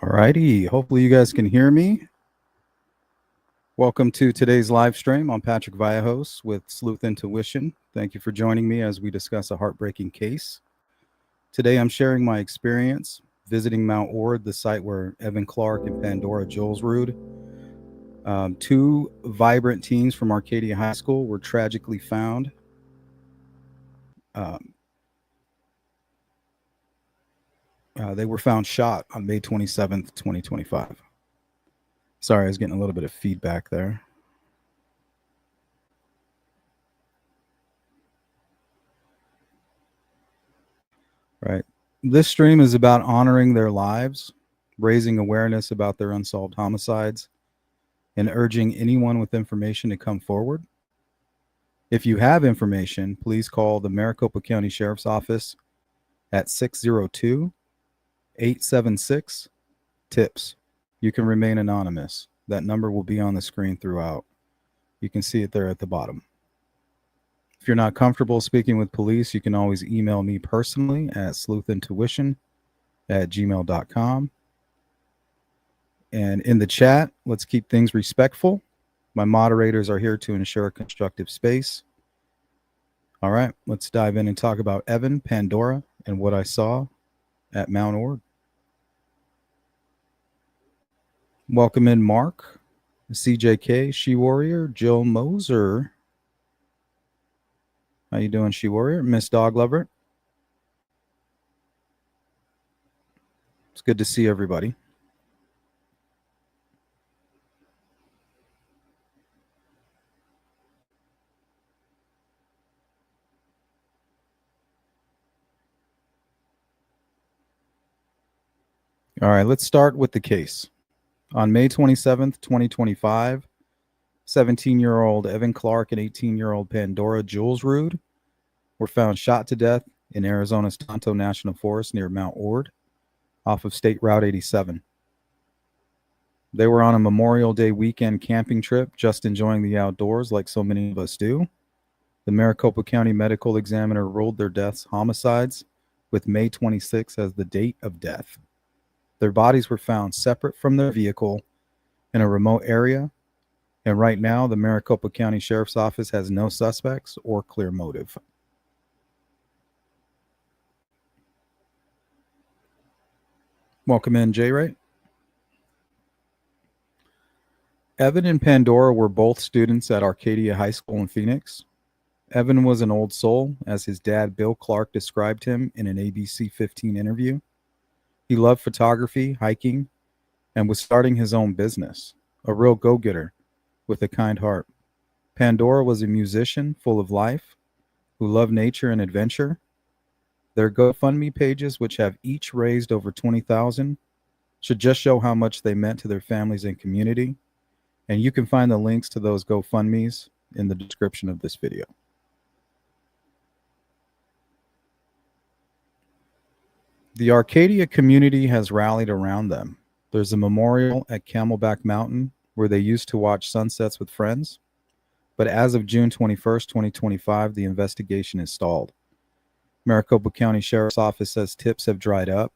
Alrighty, hopefully you guys can hear me. Welcome to today's live stream. I'm Patrick Vallejos with Sleuth Intuition. Thank you for joining me as we discuss a heartbreaking case. Today I'm sharing my experience visiting Mount Ord, the site where Evan Clark and Pandora Kjolsrud, two vibrant teens from Arcadia High School, were tragically found. They were found shot on May 27th, 2025. Sorry, I was getting a little bit of feedback there. Right. This stream is about honoring their lives, raising awareness about their unsolved homicides, and urging anyone with information to come forward. If you have information, please call the Maricopa County Sheriff's Office at 602-876-TIPS. You can remain anonymous. That number will be on the screen throughout. You can see it there at the bottom. If you're not comfortable speaking with police, you can always email me personally at sleuthintuition@gmail.com. And in the chat, let's keep things respectful. My moderators are here to ensure a constructive space. All right, let's dive in and talk about Evan, Pandora, and what I saw at Mount Ord. Welcome in Mark, CJK, She Warrior, Jill Moser. How you doing, She Warrior? Miss Dog Lover. It's good to see everybody. All right, let's start with the case. On May 27th, 2025, 17-year-old Evan Clark and 18-year-old Pandora Kjolsrud were found shot to death in Arizona's Tonto National Forest near Mount Ord, off of State Route 87. They were on a Memorial Day weekend camping trip, just enjoying the outdoors like so many of us do. The Maricopa County Medical Examiner ruled their deaths homicides, with May 26 as the date of death. Their bodies were found separate from their vehicle in a remote area. And right now, the Maricopa County Sheriff's Office has no suspects or clear motive. Welcome in, J-Ray. Evan and Pandora were both students at Arcadia High School in Phoenix. Evan was an old soul, as his dad, Bill Clark, described him in an ABC 15 interview. He loved photography, hiking, and was starting his own business, a real go-getter with a kind heart. Pandora was a musician full of life who loved nature and adventure. Their GoFundMe pages, which have each raised over $20,000, should just show how much they meant to their families and community. And you can find the links to those GoFundMes in the description of this video. The Arcadia community has rallied around them. There's a memorial at Camelback Mountain where they used to watch sunsets with friends. But as of June 21st, 2025, the investigation is stalled. Maricopa County Sheriff's Office says tips have dried up,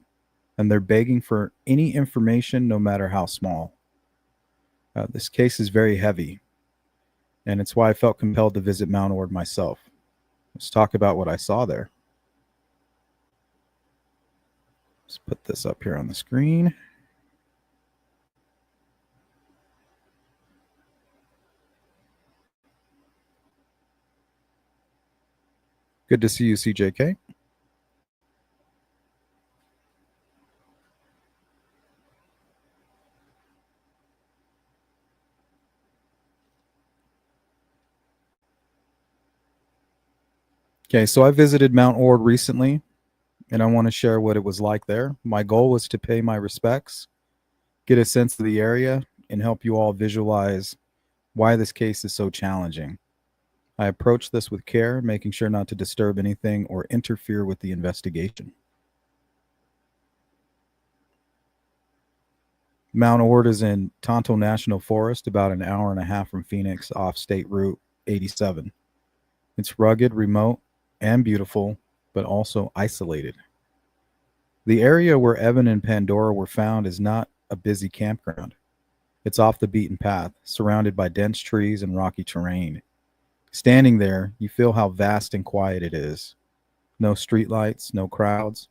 and they're begging for any information, no matter how small. This case is very heavy, and it's why I felt compelled to visit Mount Ord myself. Let's talk about what I saw there. Let's put this up here on the screen. Good to see you, CJK. Okay, so I visited Mount Ord recently, and I want to share what it was like there. My goal was to pay my respects, get a sense of the area, and help you all visualize why this case is so challenging. I approached this with care, making sure not to disturb anything or interfere with the investigation. Mount Ord is in Tonto National Forest, about an hour and a half from Phoenix off State Route 87. It's rugged, remote, and beautiful, but also isolated. The area where Evan and Pandora were found is not a busy campground. It's off the beaten path, surrounded by dense trees and rocky terrain. Standing there, you feel how vast and quiet it is. No streetlights, no crowds,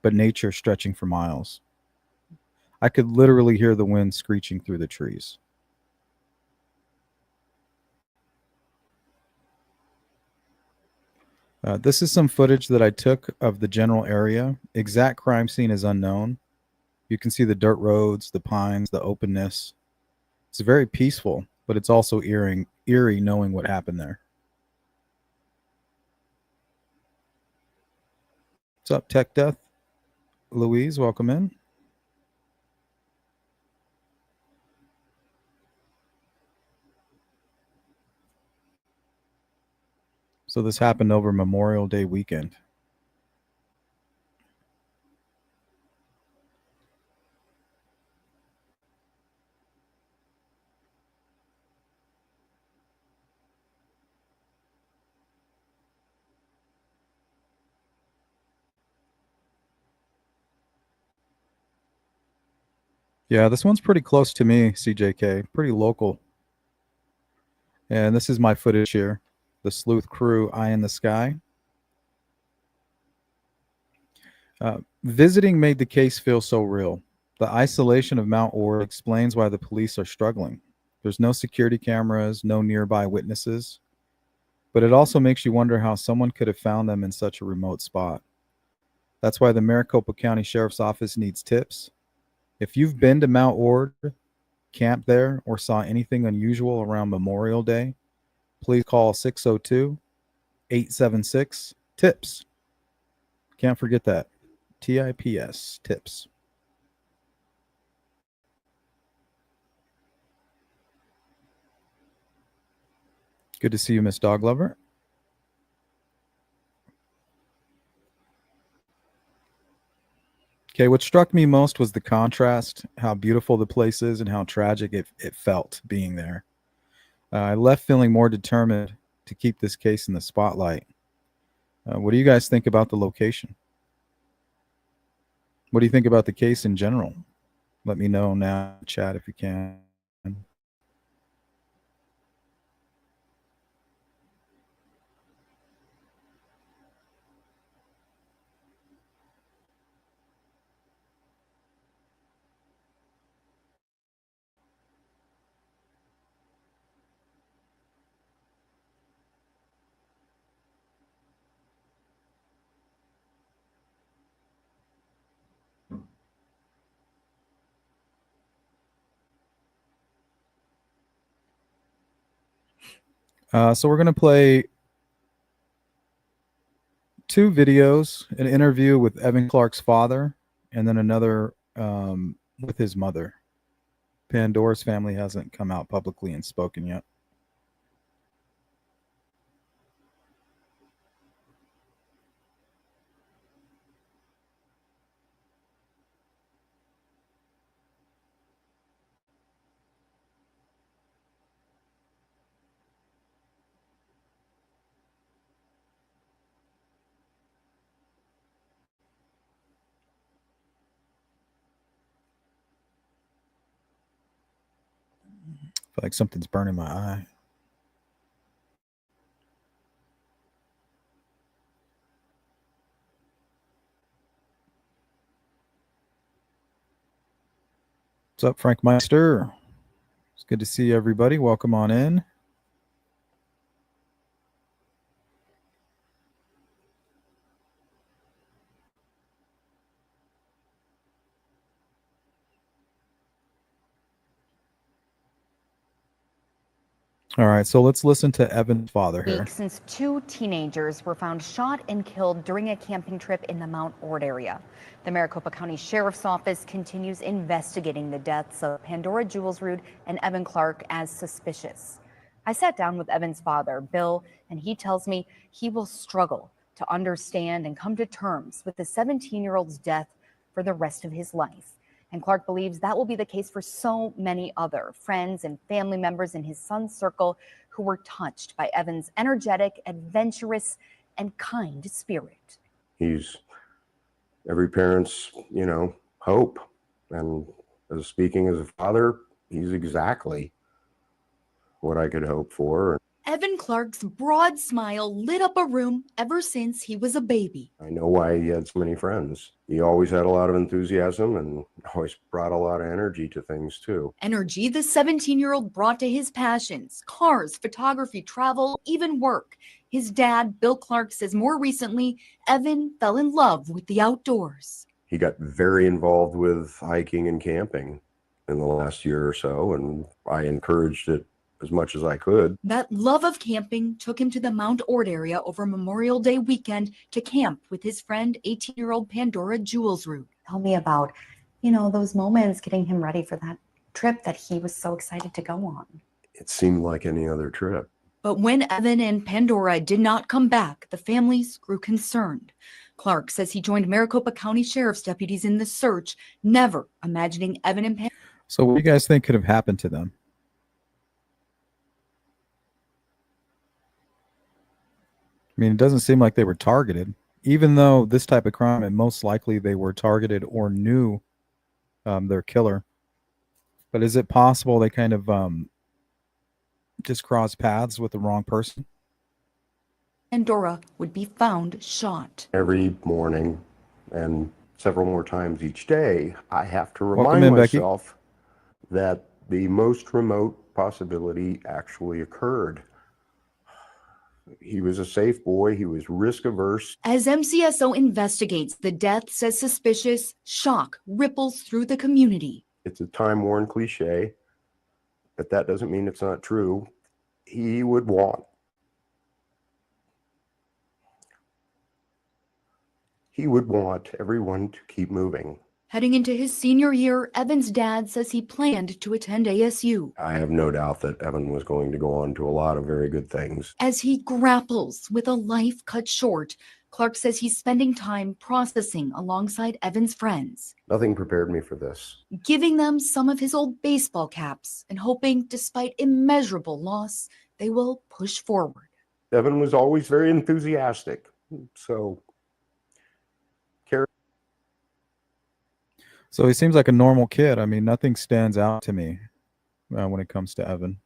but nature stretching for miles. I could literally hear the wind screeching through the trees. This is some footage that I took of the general area. Exact crime scene is unknown. You can see the dirt roads, the pines, the openness. It's very peaceful, but it's also eerie knowing what happened there. What's up, Tech Death? Louise, welcome in. So this happened over Memorial Day weekend. Yeah, this one's pretty close to me, CJK, pretty local. And this is my footage here. The sleuth crew, eye in the sky. Visiting made the case feel so real. The isolation of Mount Ord explains why the police are struggling. There's no security cameras, no nearby witnesses. But it also makes you wonder how someone could have found them in such a remote spot. That's why the Maricopa County Sheriff's Office needs tips. If you've been to Mount Ord, camped there, or saw anything unusual around Memorial Day, please call 602-876-TIPS. Can't forget that. TIPS, TIPS. Good to see you, Miss Dog Lover. Okay, what struck me most was the contrast, how beautiful the place is and how tragic it felt being there. I left feeling more determined to keep this case in the spotlight. What do you guys think about the location? What do you think about the case in general? Let me know now in the chat if you can. So we're going to play 2 videos, an interview with Evan Clark's father, and then another with his mother. Pandora's family hasn't come out publicly and spoken yet. I feel like something's burning my eye. What's up, Frank Meister? It's good to see everybody. Welcome on in. All right, so let's listen to Evan's father here. Since 2 teenagers were found shot and killed during a camping trip in the Mount Ord area. The Maricopa County Sheriff's Office continues investigating the deaths of Pandora Kjolsrud and Evan Clark as suspicious. I sat down with Evan's father, Bill, and he tells me he will struggle to understand and come to terms with the 17-year-old's death for the rest of his life. And Clark believes that will be the case for so many other friends and family members in his son's circle who were touched by Evan's energetic, adventurous, and kind spirit. He's every parent's, hope. And speaking as a father, he's exactly what I could hope for. Evan Clark's broad smile lit up a room ever since he was a baby. I know why he had so many friends. He always had a lot of enthusiasm and always brought a lot of energy to things, too. Energy the 17-year-old brought to his passions: cars, photography, travel, even work. His dad, Bill Clark, says more recently, Evan fell in love with the outdoors. He got very involved with hiking and camping in the last year or so, and I encouraged it as much as I could. That love of camping took him to the Mount Ord area over Memorial Day weekend to camp with his friend, 18-year-old Pandora Kjolsrud. Tell me about, those moments getting him ready for that trip that he was so excited to go on. It seemed like any other trip. But when Evan and Pandora did not come back, the families grew concerned. Clark says he joined Maricopa County Sheriff's deputies in the search, never imagining Evan and Pandora. So what do you guys think could have happened to them? I mean, it doesn't seem like they were targeted, even though this type of crime, and most likely they were targeted or knew their killer. But is it possible they kind of just crossed paths with the wrong person? Pandora would be found shot. Every morning and several more times each day, I have to remind myself that the most remote possibility actually occurred. He was a safe boy. He was risk averse. As MCSO investigates the deaths as suspicious, shock ripples through the community. It's a time-worn cliche, but that doesn't mean it's not true. He would want everyone to keep moving. Heading into his senior year, Evan's dad says he planned to attend ASU. I have no doubt that Evan was going to go on to a lot of very good things. As he grapples with a life cut short, Clark says he's spending time processing alongside Evan's friends. Nothing prepared me for this. Giving them some of his old baseball caps and hoping, despite immeasurable loss, they will push forward. Evan was always very enthusiastic, so he seems like a normal kid. I mean, nothing stands out to me when it comes to Evan.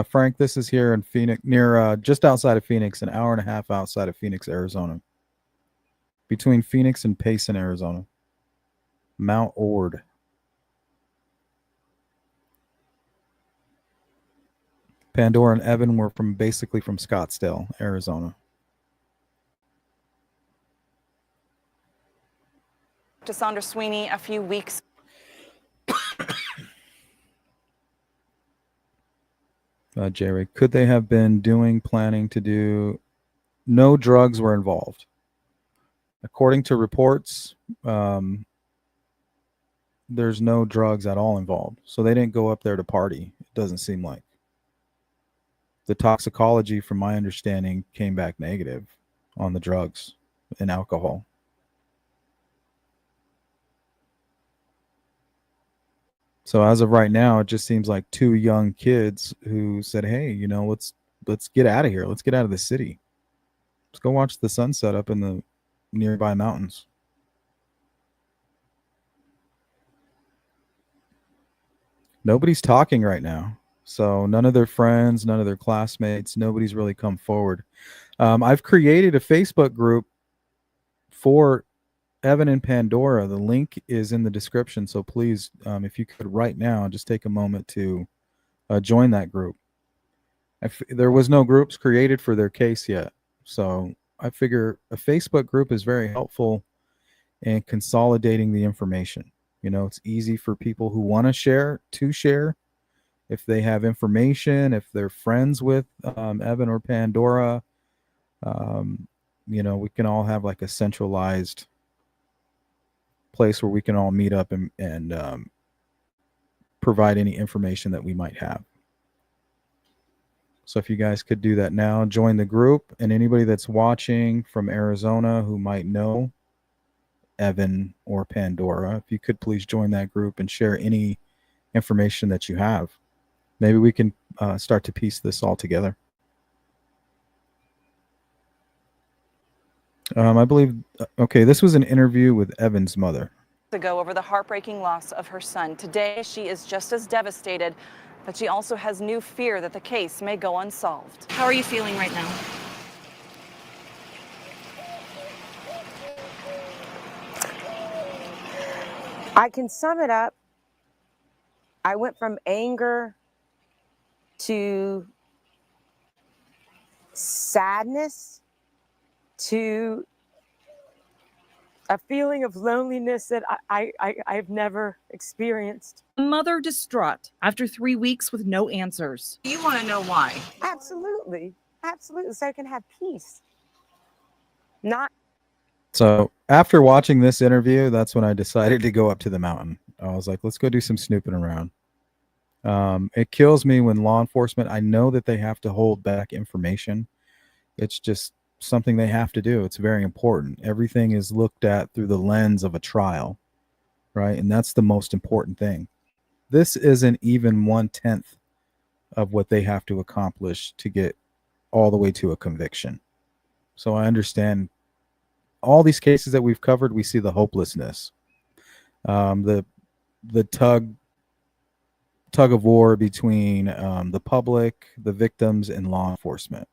Frank, this is here in Phoenix, near just outside of Phoenix, an hour and a half outside of Phoenix, Arizona. Between Phoenix and Payson, Arizona. Mount Ord. Pandora and Evan were basically from Scottsdale, Arizona. To Sandra Sweeney a few weeks. Jerry, could they have been planning to do? No drugs were involved. According to reports, there's no drugs at all involved. So they didn't go up there to party. It doesn't seem like. The toxicology, from my understanding, came back negative on the drugs and alcohol. So as of right now, it just seems like two young kids who said, "Hey, let's get out of here. Let's get out of the city. Let's go watch the sunset up in the nearby mountains." Nobody's talking right now. So none of their friends, none of their classmates, nobody's really come forward. I've created a Facebook group for Evan and Pandora. The link is in the description. So please, if you could right now, just take a moment to join that group. There was no groups created for their case yet. So I figure a Facebook group is very helpful in consolidating the information. It's easy for people who want to share. If they have information, if they're friends with Evan or Pandora, we can all have like a centralized place where we can all meet up and provide any information that we might have. So if you guys could do that now, join the group, and anybody that's watching from Arizona who might know Evan or Pandora, if you could please join that group and share any information that you have. Maybe we can start to piece this all together. I believe, this was an interview with Evan's mother. To go over the heartbreaking loss of her son. Today, she is just as devastated, but she also has new fear that the case may go unsolved. How are you feeling right now? I can sum it up. I went from anger to sadness to a feeling of loneliness that I've never experienced. Mother distraught after 3 weeks with no answers. You want to know why? Absolutely. Absolutely. So I can have peace. So after watching this interview, that's when I decided to go up to the mountain. I was like, let's go do some snooping around. It kills me when law enforcement, I know that they have to hold back information. It's just something they have to do. It's very important. Everything is looked at through the lens of a trial, right? And that's the most important thing. This isn't even 1/10 of what they have to accomplish to get all the way to a conviction. So I understand all these cases that we've covered, we see the hopelessness, the tug of war between the public, the victims, and law enforcement.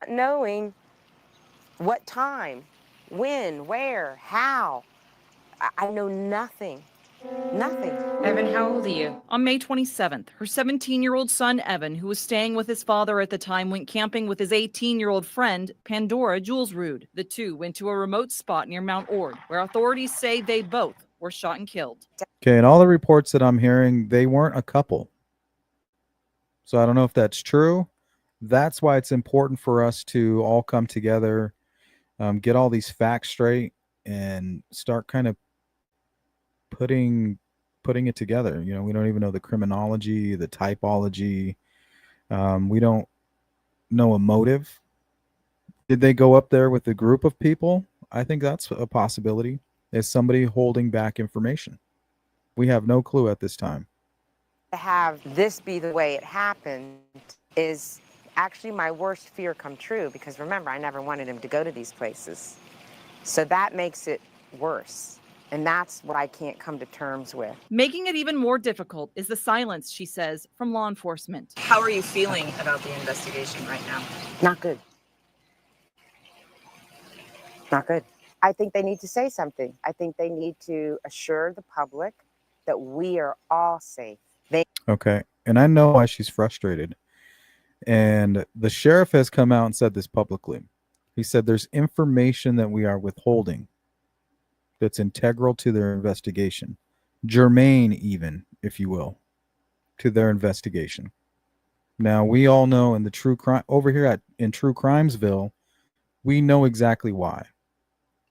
Knowing what time, when, where, how. I know nothing. Nothing. Evan, how old are you? On May 27th, her 17-year-old son, Evan, who was staying with his father at the time, went camping with his 18-year-old friend, Pandora Kjolsrud. The two went to a remote spot near Mount Ord, where authorities say they both were shot and killed. Okay, and all the reports that I'm hearing, they weren't a couple. So I don't know if that's true. That's why it's important for us to all come together, get all these facts straight, and start kind of putting it together. We don't even know the criminology, the typology. We don't know a motive. Did they go up there with a group of people? I think that's a possibility. Is somebody holding back information? We have no clue at this time. To have this be the way it happened is actually my worst fear come true, because remember, I never wanted him to go to these places. So that makes it worse. And that's what I can't come to terms with. Making it even more difficult is the silence, she says, from law enforcement. How are you feeling about the investigation right now? Not good. Not good. I think they need to say something. I think they need to assure the public that we are all safe. Okay. And I know why she's frustrated. And the sheriff has come out and said this publicly. He said there's information that we are withholding that's integral to their investigation. Germane even, if you will. to their investigation. Now, we all know in the true crime over here in True Crimesville, we know exactly why.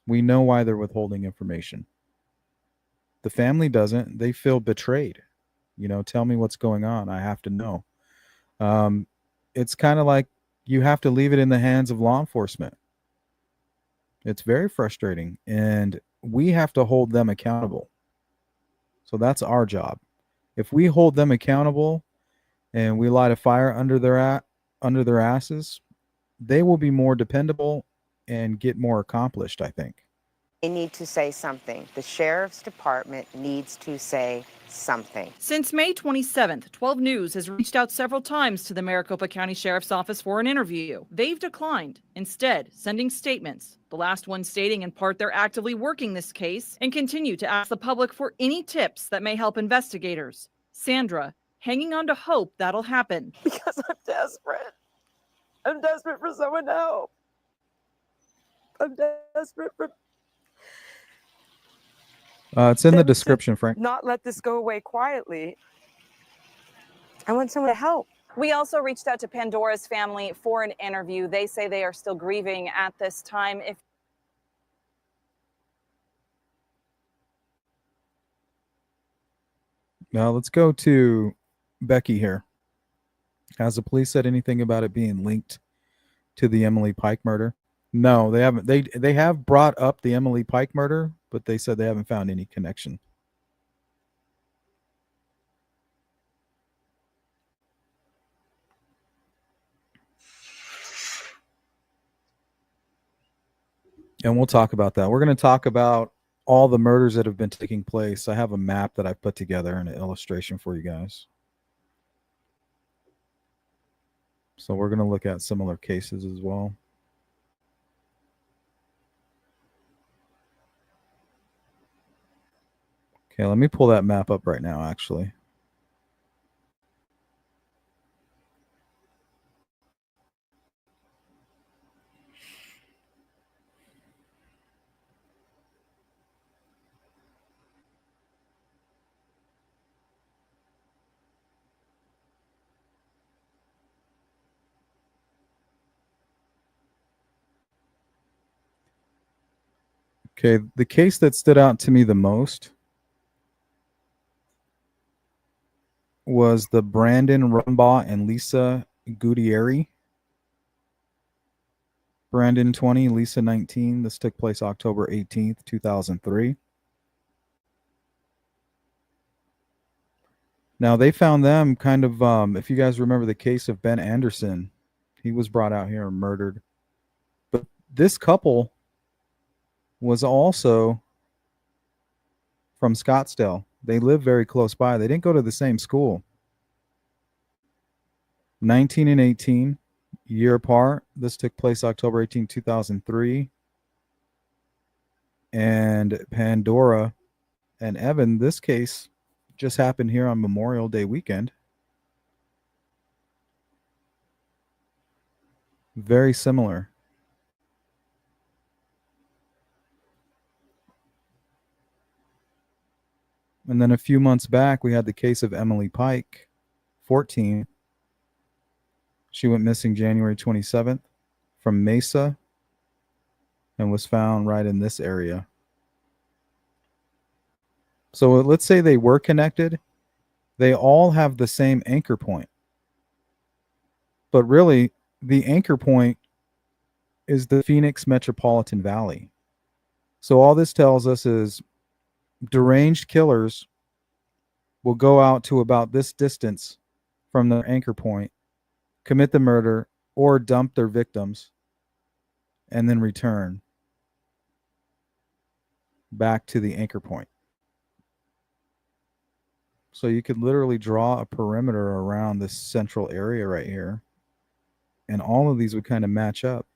We know why they're withholding information. The family doesn't. They feel betrayed. Tell me what's going on. I have to know. It's kind of like you have to leave it in the hands of law enforcement. It's very frustrating, and we have to hold them accountable. So that's our job. If we hold them accountable and we light a fire under their asses, they will be more dependable and get more accomplished, I think. They need to say something. The sheriff's department needs to say something. Since May 27th, 12 News has reached out several times to the Maricopa County Sheriff's Office for an interview. They've declined, instead sending statements, the last one stating in part they're actively working this case and continue to ask the public for any tips that may help investigators. Sandra, hanging on to hope that'll happen. Because I'm desperate. I'm desperate for someone to help. I'm desperate for... It's in the description, Frank. Not let this go away quietly. I want someone to help. We also reached out to Pandora's family for an interview. They say they are still grieving at this time. Now let's go to Becky here. Has the police said anything about it being linked to the Emily Pike murder? No, they haven't. They have brought up the Emily Pike murder, but they said they haven't found any connection. And we'll talk about that. We're going to talk about all the murders that have been taking place. I have a map that I've put together and an illustration for you guys. So we're going to look at similar cases as well. Okay, let me pull that map up right now, actually. Okay, the case that stood out to me the most was the Brandon Rumbaugh and Lisa Gutierrez. Brandon 20, Lisa 19. This took place October 18th, 2003. Now, they found them kind of, if you guys remember the case of Ben Anderson, he was brought out here and murdered. But this couple was also from Scottsdale. They live very close by. They didn't go to the same school. 19 and 18, year apart. This took place October 18, 2003. And Pandora and Evan, this case just happened here on Memorial Day weekend. Very similar. And then a few months back, we had the case of Emily Pike, 14. She went missing January 27th from Mesa and was found right in this area. So let's say they were connected. They all have the same anchor point. But really, the anchor point is the Phoenix Metropolitan Valley. So all this tells us is deranged killers will go out to about this distance from their anchor point, commit the murder, or dump their victims, and then return back to the anchor point. So you could literally draw a perimeter around this central area right here, and all of these would kind of match up.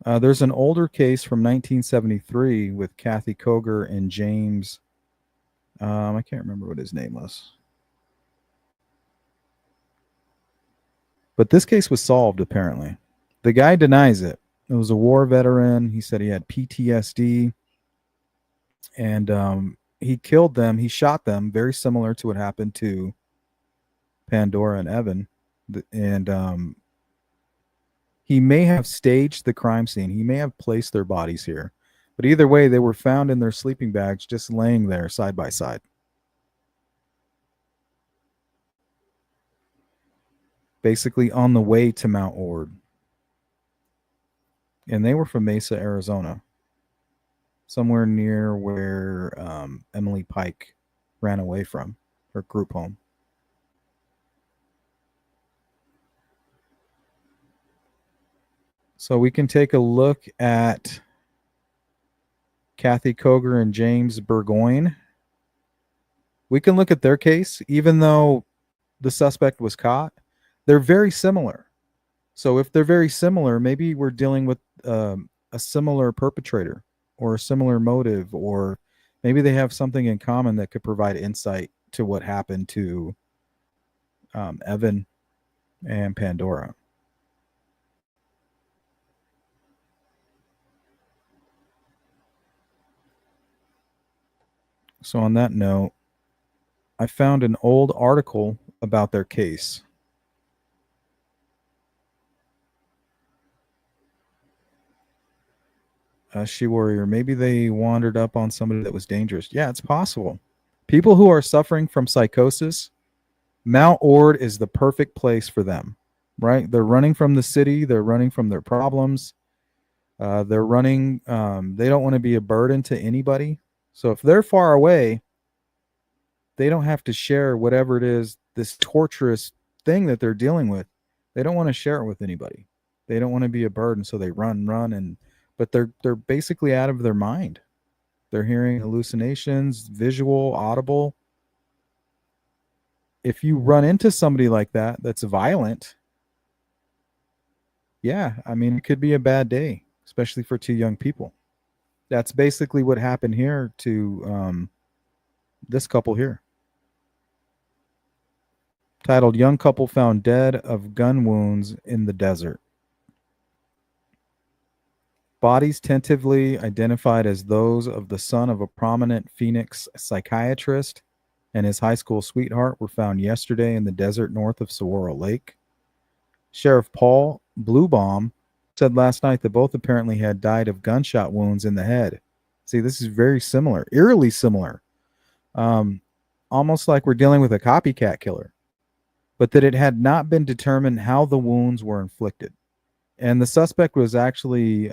There's an older case from 1973 with Kathy Koger and James. I can't remember what his name was. But this case was solved, apparently. The guy denies it. It was a war veteran. He said he had PTSD. And he killed them. He shot them, very similar to what happened to Pandora and Evan. And he may have staged the crime scene. He may have placed their bodies here. But either way, they were found in their sleeping bags just laying there side by side. Basically on the way to Mount Ord. And they were from Mesa, Arizona. Somewhere near where Emily Pike ran away from, her group home. So we can take a look at Kathy Koger and James Burgoyne. We can look at their case, even though the suspect was caught. They're very similar. So if they're very similar, maybe we're dealing with a similar perpetrator or a similar motive, or maybe they have something in common that could provide insight to what happened to Evan and Pandora. So on that note, I found an old article about their case. She Warrior, maybe they wandered up on somebody that was dangerous. Yeah, it's possible. People who are suffering from psychosis, Mount Ord is the perfect place for them, right? They're running from the city. They're running from their problems. They're running. They don't want to be a burden to anybody. So if they're far away, they don't have to share whatever it is, this torturous thing that they're dealing with. They don't want to share it with anybody. They don't want to be a burden, so they run, but they're basically out of their mind. They're hearing hallucinations, visual, audible. If you run into somebody like that that's violent, yeah, I mean, it could be a bad day, especially for two young people. That's basically what happened here to this couple here. Titled, Young Couple Found Dead of Gun Wounds in the Desert. Bodies tentatively identified as those of the son of a prominent Phoenix psychiatrist and his high school sweetheart were found yesterday in the desert north of Saguaro Lake. Sheriff Paul Bluebaum said last night that both apparently had died of gunshot wounds in the head. See, this is very similar, eerily similar. Almost like we're dealing with a copycat killer, but that it had not been determined how the wounds were inflicted. And the suspect was actually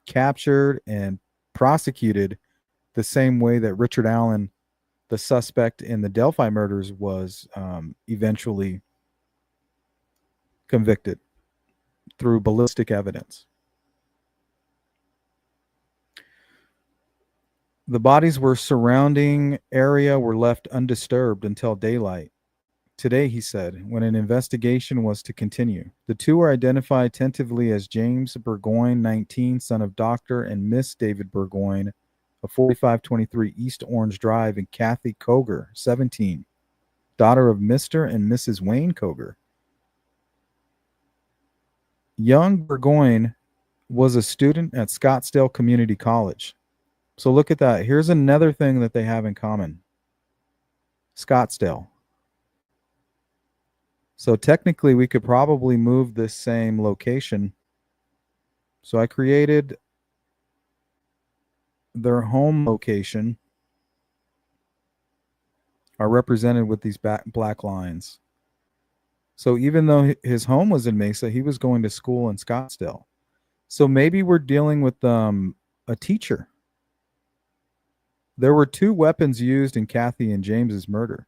captured and prosecuted the same way that Richard Allen, the suspect in the Delphi murders, was eventually convicted through ballistic evidence. The bodies were surrounding area were left undisturbed until daylight. Today, he said, when an investigation was to continue. The two were identified tentatively as James Burgoyne, 19, son of Dr. and Miss David Burgoyne of 4523 East Orange Drive, and Kathy Koger, 17, daughter of Mr. and Mrs. Wayne Koger. Young Burgoyne was a student at Scottsdale Community College. So look at that. Here's another thing that they have in common. Scottsdale. So technically, we could probably move this same location. So I created their home location, are represented with these black lines. So even though his home was in Mesa, he was going to school in Scottsdale. So maybe we're dealing with a teacher. There were two weapons used in Kathy and James's murder.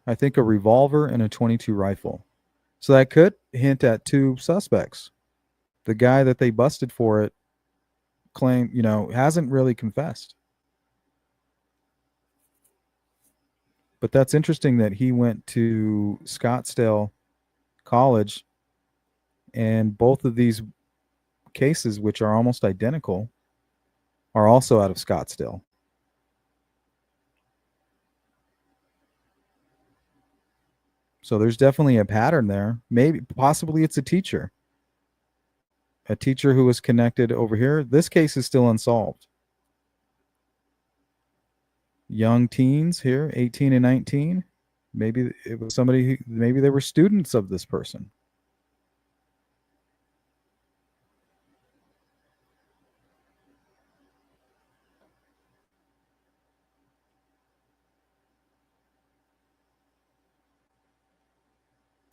I think a revolver and a .22 rifle. So that could hint at two suspects. The guy that they busted for it hasn't really confessed. But that's interesting that he went to Scottsdale College, and both of these cases, which are almost identical, are also out of Scottsdale. So there's definitely a pattern there. Possibly it's a teacher. a teacher who was connected over here. This case is still unsolved. Young teens here, 18 and 19. Maybe it was somebody maybe they were students of this person.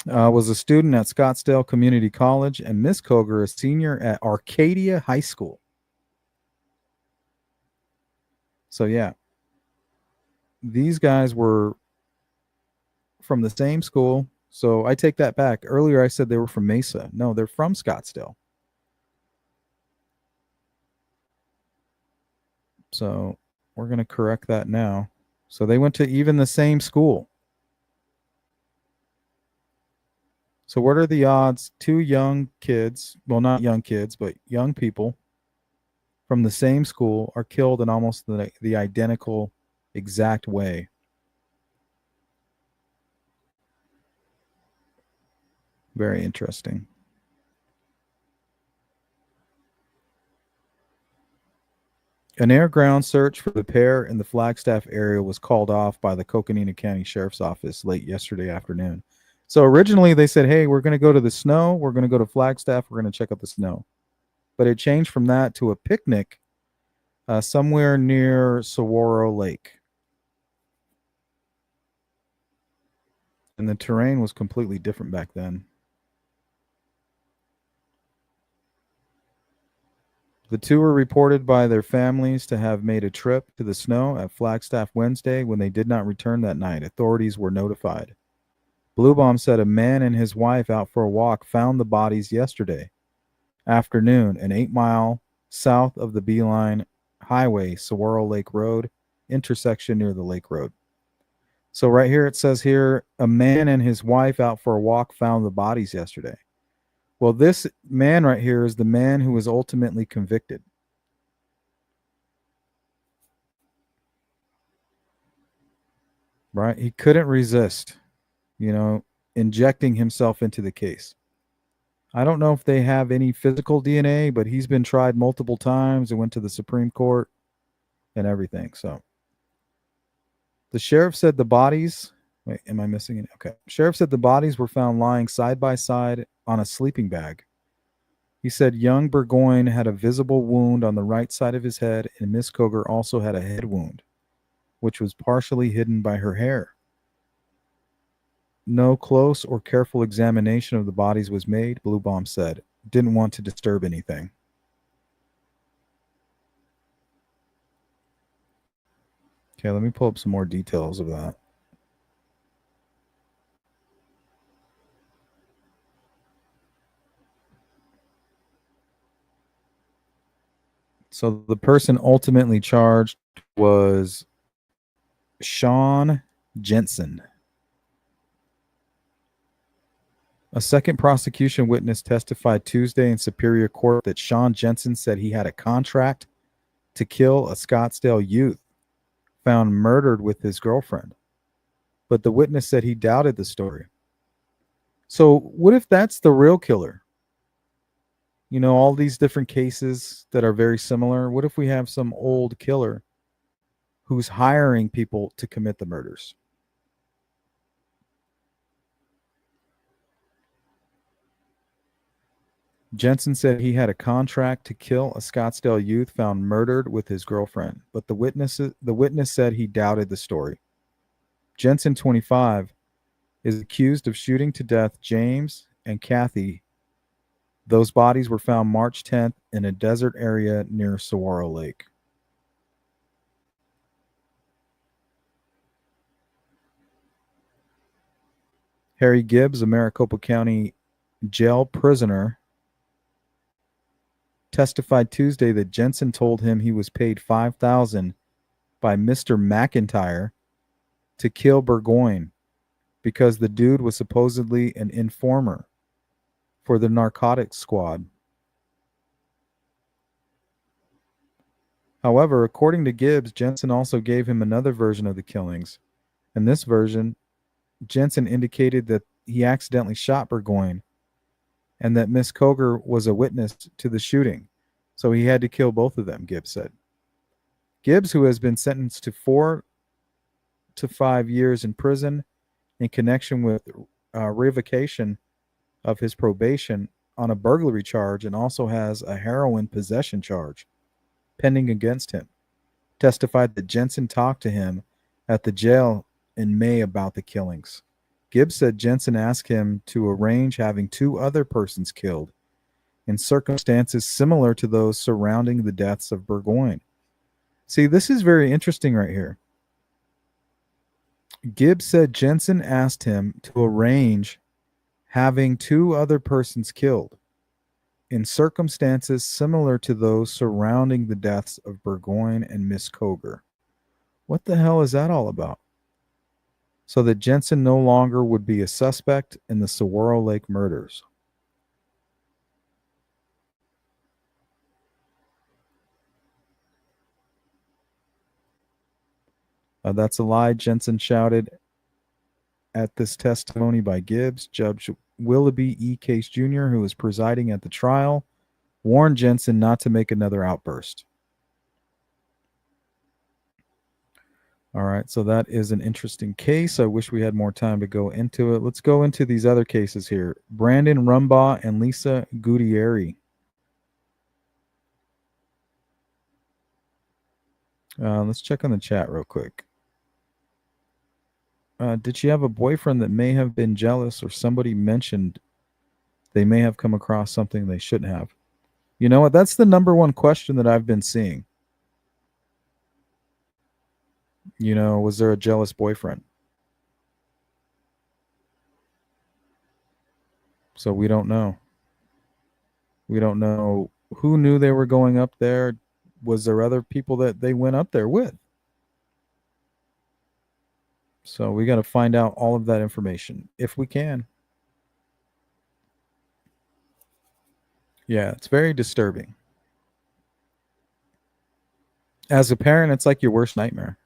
Was a student at Scottsdale Community College, and Miss Koger, a senior at Arcadia High School. So yeah, these guys were from the same school. So I take that back. Earlier I said they were from Mesa. No, they're from Scottsdale. So we're going to correct that now. So they went to even the same school. So what are the odds two young kids, well, not young kids, but young people from the same school are killed in almost the identical exact way? Very interesting. An air-ground search for the pair in the Flagstaff area was called off by the Coconina County Sheriff's Office late yesterday afternoon. So originally they said, hey, we're going to go to the snow. We're going to go to Flagstaff. We're going to check out the snow. But it changed from that to a picnic somewhere near Saguaro Lake. And the terrain was completely different back then. The two were reported by their families to have made a trip to the snow at Flagstaff Wednesday when they did not return that night. Authorities were notified. Bluebaum said a man and his wife out for a walk found the bodies yesterday afternoon, an 8-mile south of the Beeline Highway, Saguaro Lake Road, intersection near the Lake Road. So right here it says here, a man and his wife out for a walk found the bodies yesterday. Well, this man right here is the man who was ultimately convicted. Right? He couldn't resist, injecting himself into the case. I don't know if they have any physical DNA, but he's been tried multiple times and went to the Supreme Court and everything. So the sheriff said the bodies, wait, am I missing it? Okay. Sheriff said the bodies were found lying side by side on a sleeping bag. He said young Burgoyne had a visible wound on the right side of his head, and Miss Koger also had a head wound, which was partially hidden by her hair. No close or careful examination of the bodies was made, Bluebaum said. Didn't want to disturb anything. Okay, let me pull up some more details of that. So the person ultimately charged was Sean Jensen. A second prosecution witness testified Tuesday in Superior Court that Sean Jensen said he had a contract to kill a Scottsdale youth found murdered with his girlfriend. But the witness said he doubted the story. So what if that's the real killer? All these different cases that are very similar. What if we have some old killer who's hiring people to commit the murders? Jensen said he had a contract to kill a Scottsdale youth found murdered with his girlfriend, but the witness said he doubted the story. Jensen, 25, is accused of shooting to death James and Kathy. Those bodies were found March 10th in a desert area near Saguaro Lake. Harry Gibbs, a Maricopa County jail prisoner, testified Tuesday that Jensen told him he was paid $5,000 by Mr. McIntyre to kill Burgoyne because the dude was supposedly an informer for the narcotics squad. However, according to Gibbs, Jensen also gave him another version of the killings. In this version, Jensen indicated that he accidentally shot Burgoyne and that Miss Koger was a witness to the shooting. So he had to kill both of them, Gibbs said. Gibbs, who has been sentenced to 4 to 5 years in prison in connection with revocation of his probation on a burglary charge, and also has a heroin possession charge pending against him, testified that Jensen talked to him at the jail in May about the killings. Gibbs said Jensen asked him to arrange having 2 other persons killed in circumstances similar to those surrounding the deaths of Burgoyne. See, this is very interesting right here. Gibbs said Jensen asked him to arrange having 2 other persons killed in circumstances similar to those surrounding the deaths of Burgoyne and Miss Koger. What the hell is that all about? So that Jensen no longer would be a suspect in the Saguaro Lake murders. That's a lie, Jensen shouted at this testimony by Gibbs. Judge Willoughby E. Case Jr., who was presiding at the trial, warned Jensen not to make another outburst. All right, so that is an interesting case. I wish we had more time to go into it. Let's go into these other cases here. Brandon Rumbaugh and Lisa Gutierrez. Let's check on the chat real quick. Did she have a boyfriend that may have been jealous, or somebody mentioned they may have come across something they shouldn't have? You know what? That's the number one question that I've been seeing. You know, was there a jealous boyfriend? So we don't know. We don't know who knew they were going up there. Was there other people that they went up there with? So we got to find out all of that information if we can. Yeah, it's very disturbing. As a parent, it's like your worst nightmare.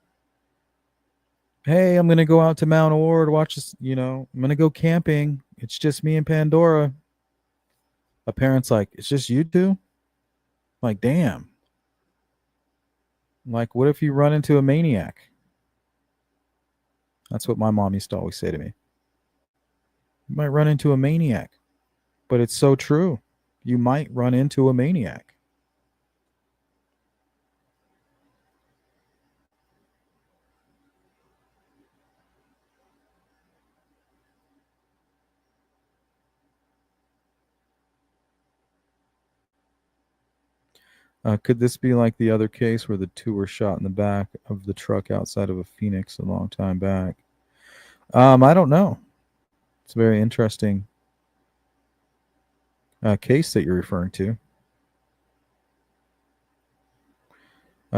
Hey, I'm going to go out to Mount Ord, watch this, you know, I'm going to go camping. It's just me and Pandora. A parent's like, it's just you two? Like, damn. Like, what if you run into a maniac? That's what my mom used to always say to me. You might run into a maniac. But it's so true. You might run into a maniac. Could this be like the other case where the 2 were shot in the back of the truck outside of a Phoenix a long time back? I don't know. It's a very interesting case that you're referring to.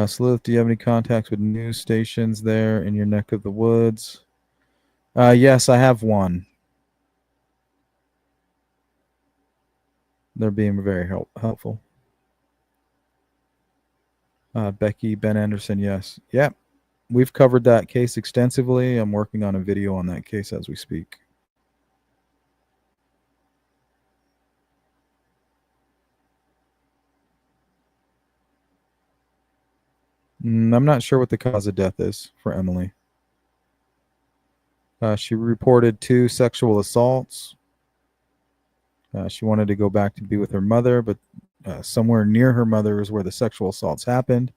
Sleuth, do you have any contacts with news stations there in your neck of the woods? Yes, I have one. They're being very helpful. Becky, Ben Anderson, yes. Yep. We've covered that case extensively. I'm working on a video on that case as we speak. I'm not sure what the cause of death is for Emily. She reported 2 sexual assaults. She wanted to go back to be with her mother, but somewhere near her mother is where the sexual assaults happened.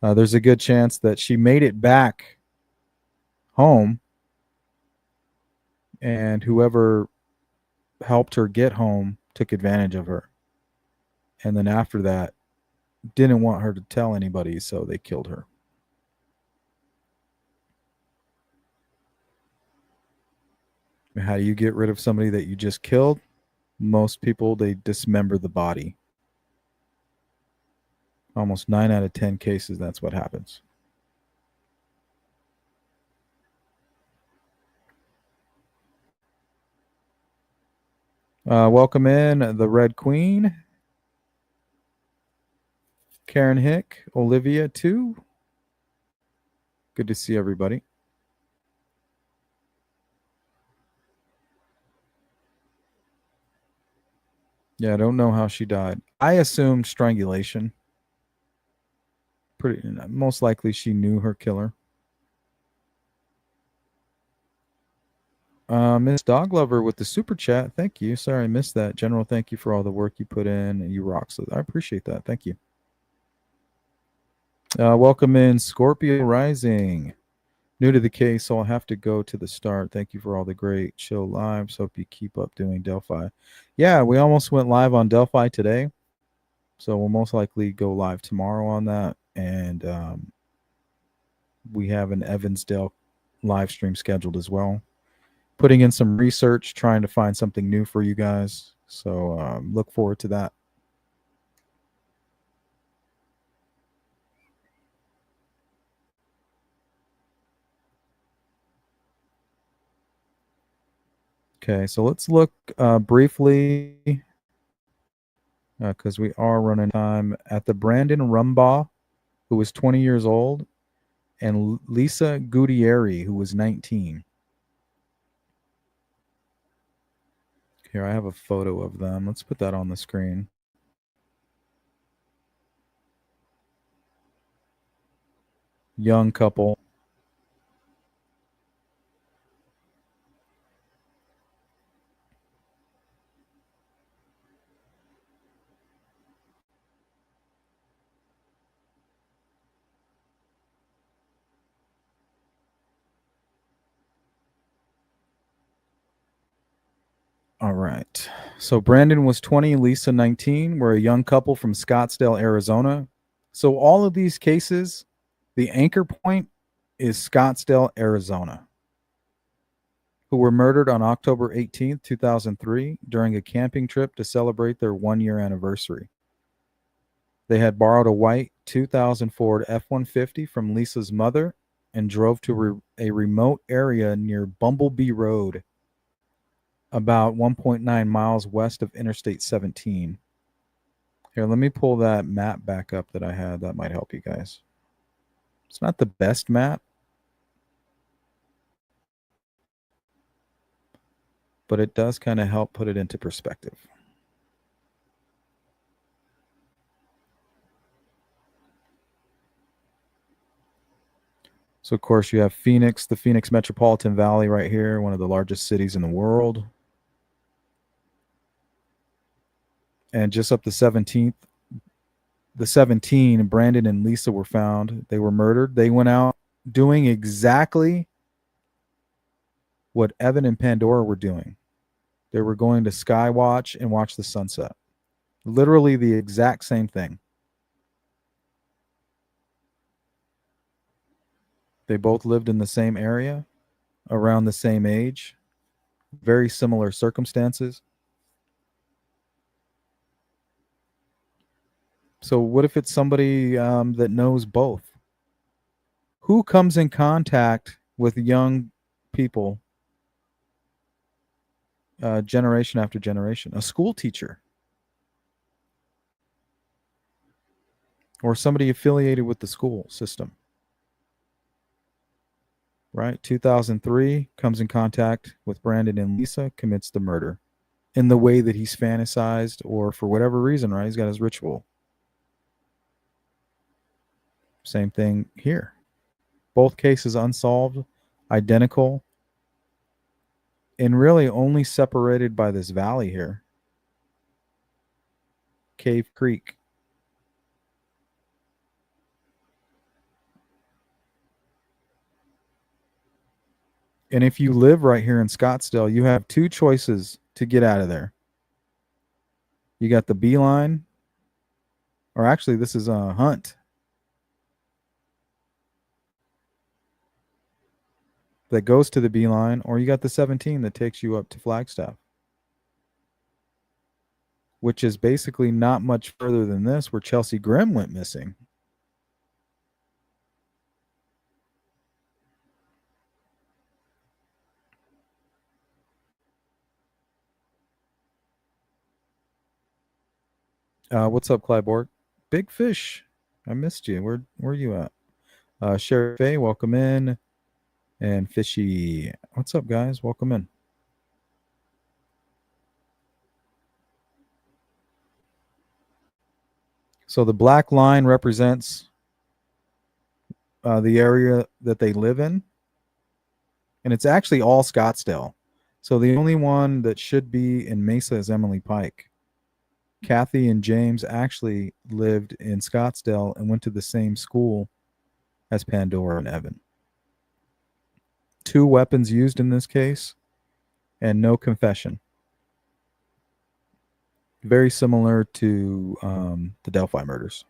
There's a good chance that she made it back home, and whoever helped her get home took advantage of her. And then after that, didn't want her to tell anybody, so they killed her. How do you get rid of somebody that you just killed? Most people, they dismember the body. Almost 9 out of 10 cases, that's what happens. Welcome in the Red Queen, Karen Hick, Olivia too. Good to see everybody. Yeah, I don't know how she died. I assumed strangulation. Most likely she knew her killer. Miss Dog Lover with the super chat. Thank you. Sorry I missed that. General, thank you for all the work you put in. You rock. So I appreciate that. Thank you. Welcome in Scorpio Rising. New to the case, so I'll have to go to the start. Thank you for all the great chill lives. Hope you keep up doing Delphi. Yeah, we almost went live on Delphi today. So we'll most likely go live tomorrow on that. And we have an Evansdale live stream scheduled as well. Putting in some research, trying to find something new for you guys. So look forward to that. Okay, so let's look briefly, because we are running time, at the Brandon Rumbaugh, who was 20 years old, and Lisa Gutierrez, who was 19. Here, I have a photo of them. Let's put that on the screen. Young couple. All right. So Brandon was 20, Lisa 19. We're a young couple from Scottsdale, Arizona. So all of these cases, the anchor point is Scottsdale, Arizona, who were murdered on October 18th, 2003, during a camping trip to celebrate their 1-year anniversary. They had borrowed a white 2000 Ford F-150 from Lisa's mother and drove to a remote area near Bumblebee Road, about 1.9 miles west of Interstate 17. Here, let me pull that map back up that I had. That might help you guys. It's not the best map, but it does kind of help put it into perspective. So, of course, you have Phoenix, the Phoenix Metropolitan Valley right here, one of the largest cities in the world. And just up the 17th, the 17, Brandon and Lisa were found. They were murdered. They went out doing exactly what Evan and Pandora were doing. They were going to sky watch and watch the sunset. Literally the exact same thing. They both lived in the same area, around the same age, very similar circumstances. So what if it's somebody that knows both? Who comes in contact with young people generation after generation? A school teacher. Or somebody affiliated with the school system. Right? 2003, comes in contact with Brandon and Lisa, commits the murder in the way that he's fantasized, or for whatever reason, right? He's got his ritual. Same thing here. Both cases unsolved, identical, and really only separated by this valley here. Cave Creek. And if you live right here in Scottsdale, you have two choices to get out of there. You got the Beeline, or actually this is a Hunt. That goes to the Beeline, or you got the 17 that takes you up to Flagstaff, which is basically not much further than this, where Chelsea Grimm went missing. What's up, Clyborg? Big Fish, I missed you. Where are you at? Sheriff A, welcome in. And Fishy, what's up, guys? Welcome in. So the black line represents the area that they live in. And it's actually all Scottsdale. So the only one that should be in Mesa is Emily Pike. Kathy and James actually lived in Scottsdale and went to the same school as Pandora and Evan. 2 weapons used in this case and no confession. Very similar to the Delphi murders.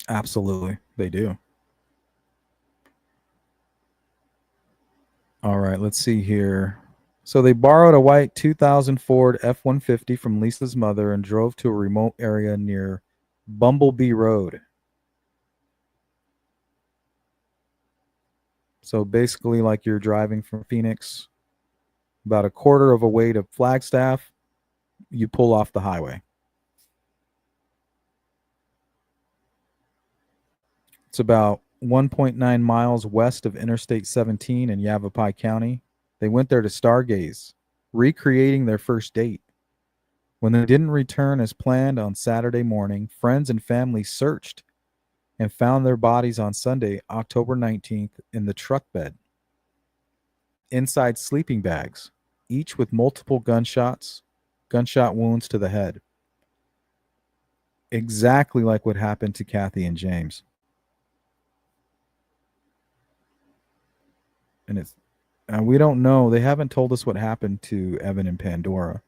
Absolutely, they do. All right, let's see here. So they borrowed a white 2000 Ford F-150 from Lisa's mother and drove to a remote area near Bumblebee Road. So basically like you're driving from Phoenix, about a quarter of a way to Flagstaff, you pull off the highway. It's about 1.9 miles west of Interstate 17 in Yavapai County. They went there to stargaze, recreating their first date. When they didn't return as planned on Saturday morning, friends and family searched and found their bodies on Sunday, October 19th, in the truck bed, inside sleeping bags, each with multiple gunshot wounds to the head. Exactly like what happened to Kathy and James. And we don't know. They haven't told us what happened to Evan and Pandora.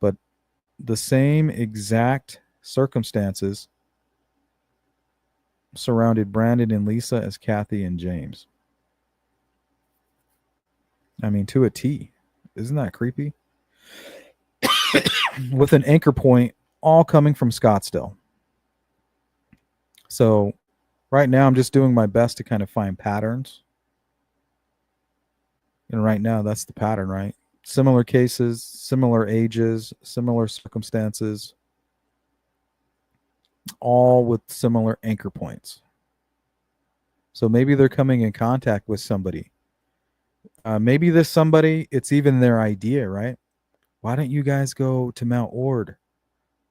But the same exact circumstances surrounded Brandon and Lisa as Kathy and James. I mean, to a T. Isn't that creepy? With an anchor point all coming from Scottsdale. So right now I'm just doing my best to kind of find patterns. And right now, that's the pattern, right? Similar cases, similar ages, similar circumstances, all with similar anchor points. So maybe they're coming in contact with somebody. Maybe this somebody, it's even their idea, right? Why don't you guys go to Mount Ord?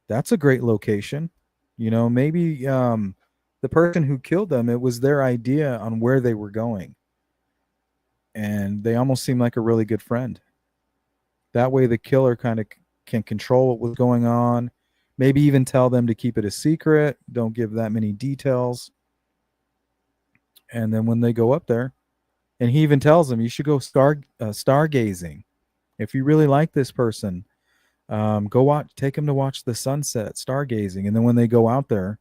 That's a great location. You know, maybe the person who killed them, it was their idea on where they were going. And they almost seem like a really good friend. That way the killer kind of can control what was going on, maybe even tell them to keep it a secret, don't give that many details. And then when they go up there, and he even tells them, you should go stargazing. If you really like this person, take them to watch the sunset, stargazing. And then when they go out there,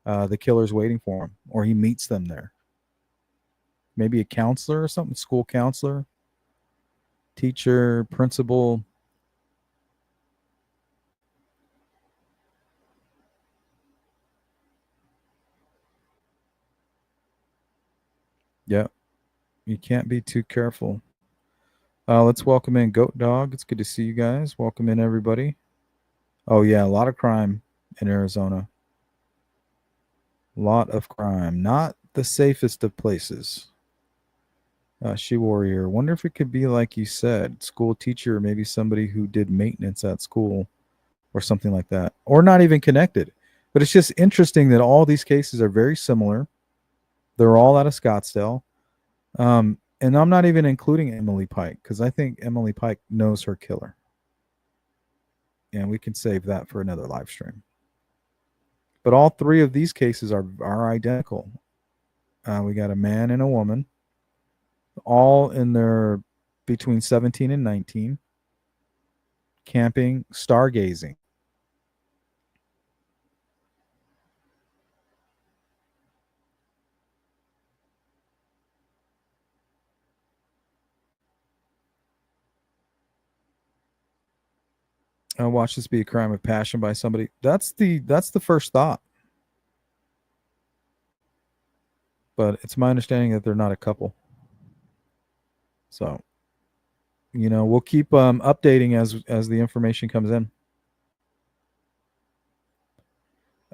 the killer's waiting for them, or he meets them there. Maybe a counselor or something, school counselor, teacher, principal. Yeah, you can't be too careful. Let's welcome in Goat Dog. It's good to see you guys. Welcome in, everybody. Oh, yeah, a lot of crime in Arizona. A lot of crime. Not the safest of places. She Warrior. Wonder if it could be like you said, school teacher, or maybe somebody who did maintenance at school or something like that, or not even connected. But it's just interesting that all these cases are very similar. They're all out of Scottsdale. And I'm not even including Emily Pike because I think Emily Pike knows her killer. And we can save that for another live stream. But all 3 of these cases are identical. We got a man and a woman, all in their between 17 and 19, camping, stargazing. Watch this be a crime of passion by somebody. That's the first thought. But it's my understanding that they're not a couple. So, you know, we'll keep updating as the information comes in.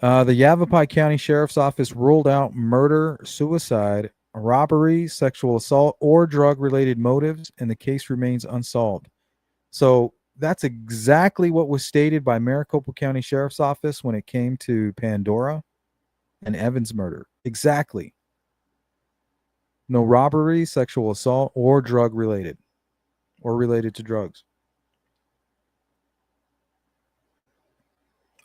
The Yavapai County Sheriff's Office ruled out murder-suicide a robbery, sexual assault, or drug-related motives, and the case remains unsolved. So that's exactly what was stated by Maricopa County Sheriff's Office when it came to Pandora and Evan's murder. Exactly. No robbery, sexual assault, or drug-related, or related to drugs.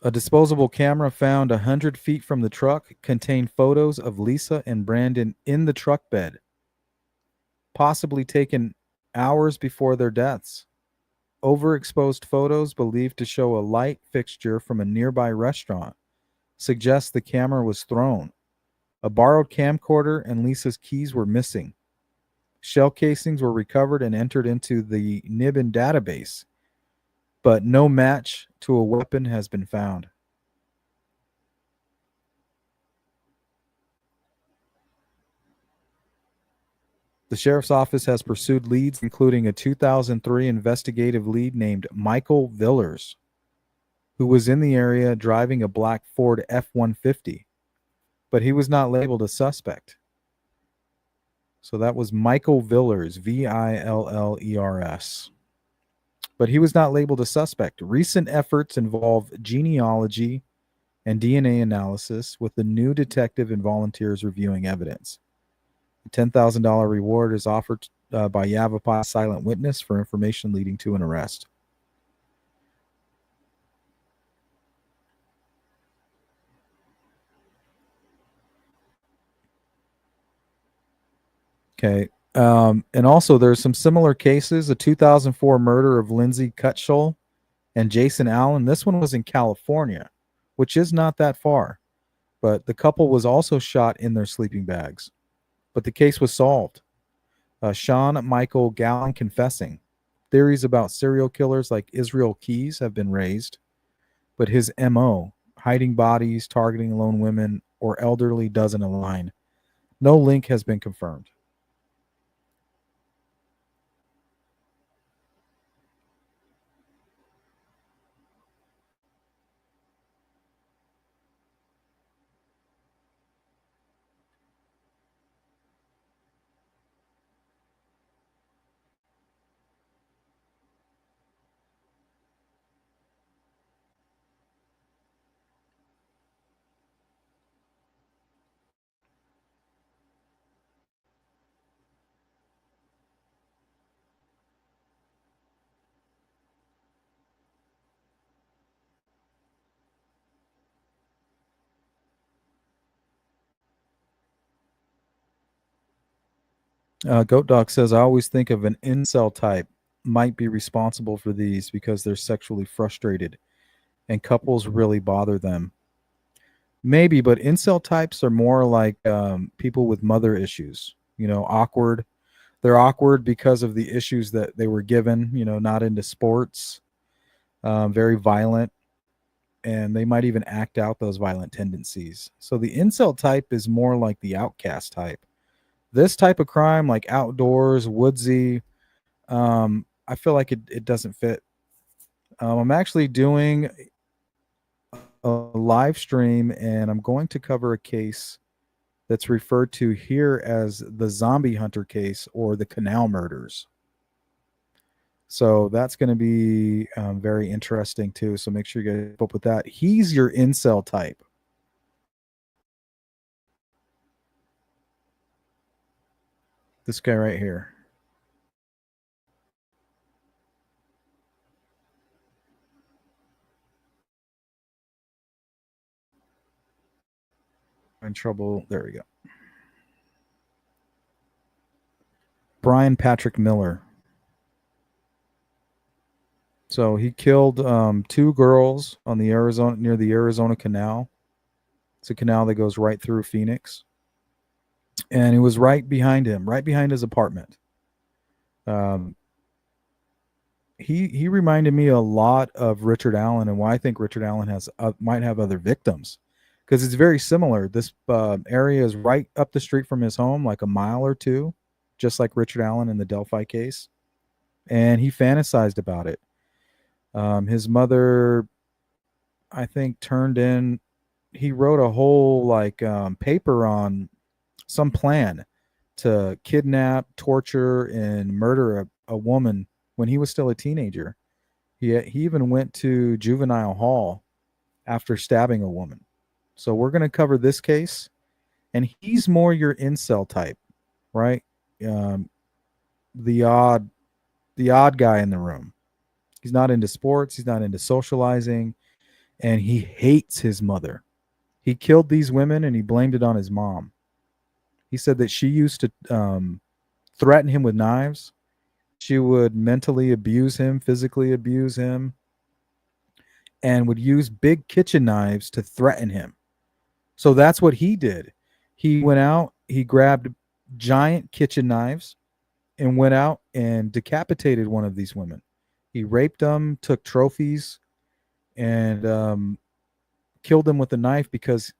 A disposable camera found 100 feet from the truck contained photos of Lisa and Brandon in the truck bed, possibly taken hours before their deaths. Overexposed photos believed to show a light fixture from a nearby restaurant suggest the camera was thrown. A borrowed camcorder and Lisa's keys were missing. Shell casings were recovered and entered into the Nibbin database, but no match to a weapon has been found. The sheriff's office has pursued leads, including a 2003 investigative lead named Michael Villers, who was in the area driving a black Ford F-150, but he was not labeled a suspect. So that was Michael Villers, Villers. But he was not labeled a suspect. Recent efforts involve genealogy and DNA analysis, with the new detective and volunteers reviewing evidence. A $10,000 reward is offered by Yavapai Silent Witness for information leading to an arrest. Okay. And also there's some similar cases. A 2004 murder of Lindsay Kutschel and Jason Allen. This one was in California, which is not that far. But the couple was also shot in their sleeping bags. But the case was solved. Sean Michael Gallen confessing. Theories about serial killers like Israel Keys have been raised. But his MO, hiding bodies, targeting lone women, or elderly, doesn't align. No link has been confirmed. Goat Dog says, I always think of an incel type might be responsible for these because they're sexually frustrated and couples really bother them. Maybe, but incel types are more like people with mother issues, awkward. They're awkward because of the issues that they were given, not into sports, very violent, and they might even act out those violent tendencies. So the incel type is more like the outcast type. This type of crime, like outdoors, woodsy, I feel like it doesn't fit. I'm actually doing a live stream, and I'm going to cover a case that's referred to here as the zombie hunter case or the canal murders. So that's going to be very interesting too. So make sure you get up with that. He's your incel type. This guy right here. In trouble. There we go. Brian Patrick Miller. So he killed 2 girls on the near the Arizona Canal. It's a canal that goes right through Phoenix. And it was right behind him, right behind his apartment. He reminded me a lot of Richard Allen, and why I think Richard Allen might have other victims, because it's very similar. This area is right up the street from his home, like a mile or two, just like Richard Allen in the Delphi case. And he fantasized about it. His mother, I think, he wrote a whole paper on some plan to kidnap, torture, and murder a woman when he was still a teenager. He even went to juvenile hall after stabbing a woman. So we're going to cover this case, and he's more your incel type, right? The odd guy in the room. He's not into sports. He's not into socializing, and he hates his mother. He killed these women, and he blamed it on his mom. He said that she used to threaten him with knives. She would mentally abuse him, physically abuse him, and would use big kitchen knives to threaten him. So that's what he did. He went out, he grabbed giant kitchen knives and went out and decapitated one of these women. He raped them, took trophies, and killed them with a knife because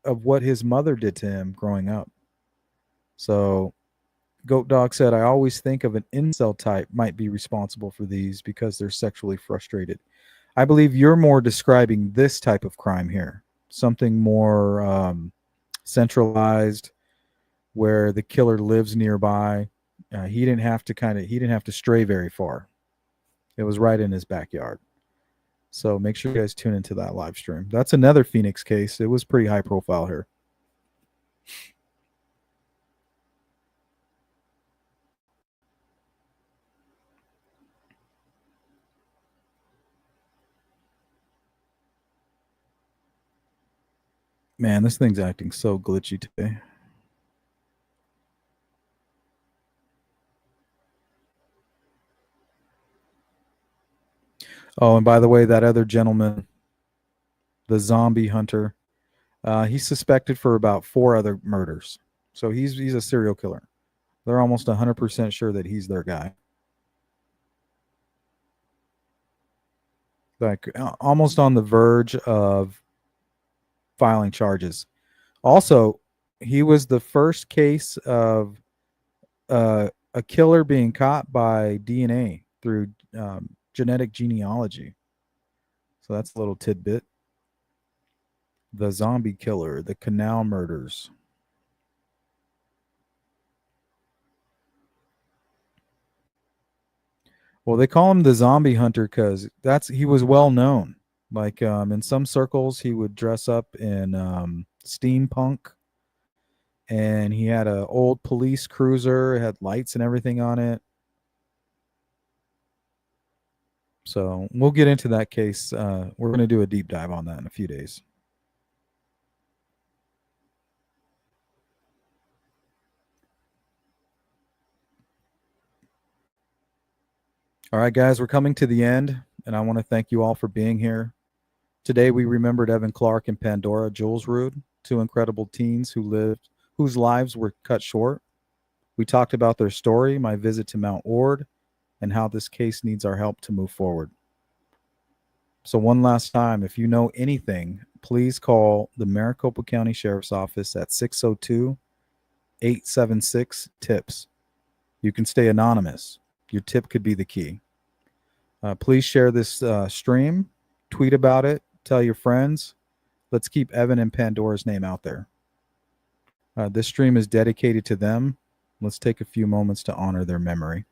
of what his mother did to him growing up. So Goat Dog said, I always think of an incel type might be responsible for these because they're sexually frustrated. I believe you're more describing this type of crime here, something more centralized, where the killer lives nearby. He didn't have to stray very far. It was right in his backyard. So make sure you guys tune into that live stream. That's another Phoenix case. It was pretty high profile here. Man, this thing's acting so glitchy today. Oh, and by the way, that other gentleman, the zombie hunter, he's suspected for about 4 other murders. So he's a serial killer. They're almost 100% sure that he's their guy. Like almost on the verge of filing charges. Also, he was the first case of a killer being caught by DNA through genetic genealogy. So that's a little tidbit. The zombie killer, the canal murders. Well, they call him the zombie hunter because he was well known. Like in some circles, he would dress up in steampunk, and he had an old police cruiser. It had lights and everything on it. So we'll get into that case. We're going to do a deep dive on that in a few days. All right, guys, we're coming to the end, and I want to thank you all for being here. Today, we remembered Evan Clark and Pandora Kjolsrud, 2 incredible teens whose lives were cut short. We talked about their story, my visit to Mount Ord, and how this case needs our help to move forward. So one last time, if you know anything, please call the Maricopa County Sheriff's Office at 602-876-TIPS. You can stay anonymous. Your tip could be the key. Please share this stream, tweet about it, tell your friends. Let's keep Evan and Pandora's name out there. This stream is dedicated to them. Let's take a few moments to honor their memory.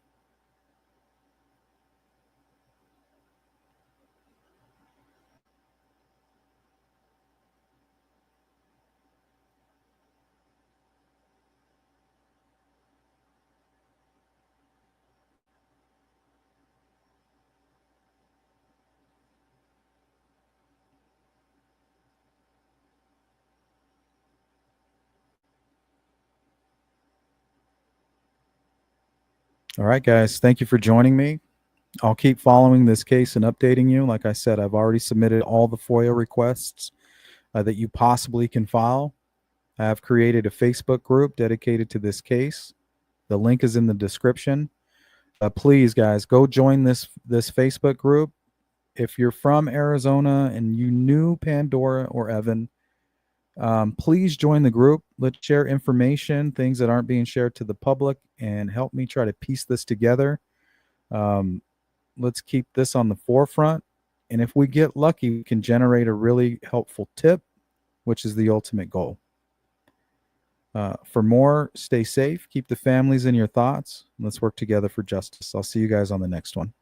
All right, guys. Thank you for joining me. I'll keep following this case and updating you. Like I said, I've already submitted all the FOIA requests that you possibly can file. I have created a Facebook group dedicated to this case. The link is in the description. Please, guys, go join this Facebook group. If you're from Arizona and you knew Pandora or Evan, please join the group. Let's share information, things that aren't being shared to the public, and help me try to piece this together. Let's keep this on the forefront. And if we get lucky, we can generate a really helpful tip, which is the ultimate goal. For more, stay safe. Keep the families in your thoughts. Let's work together for justice. I'll see you guys on the next one.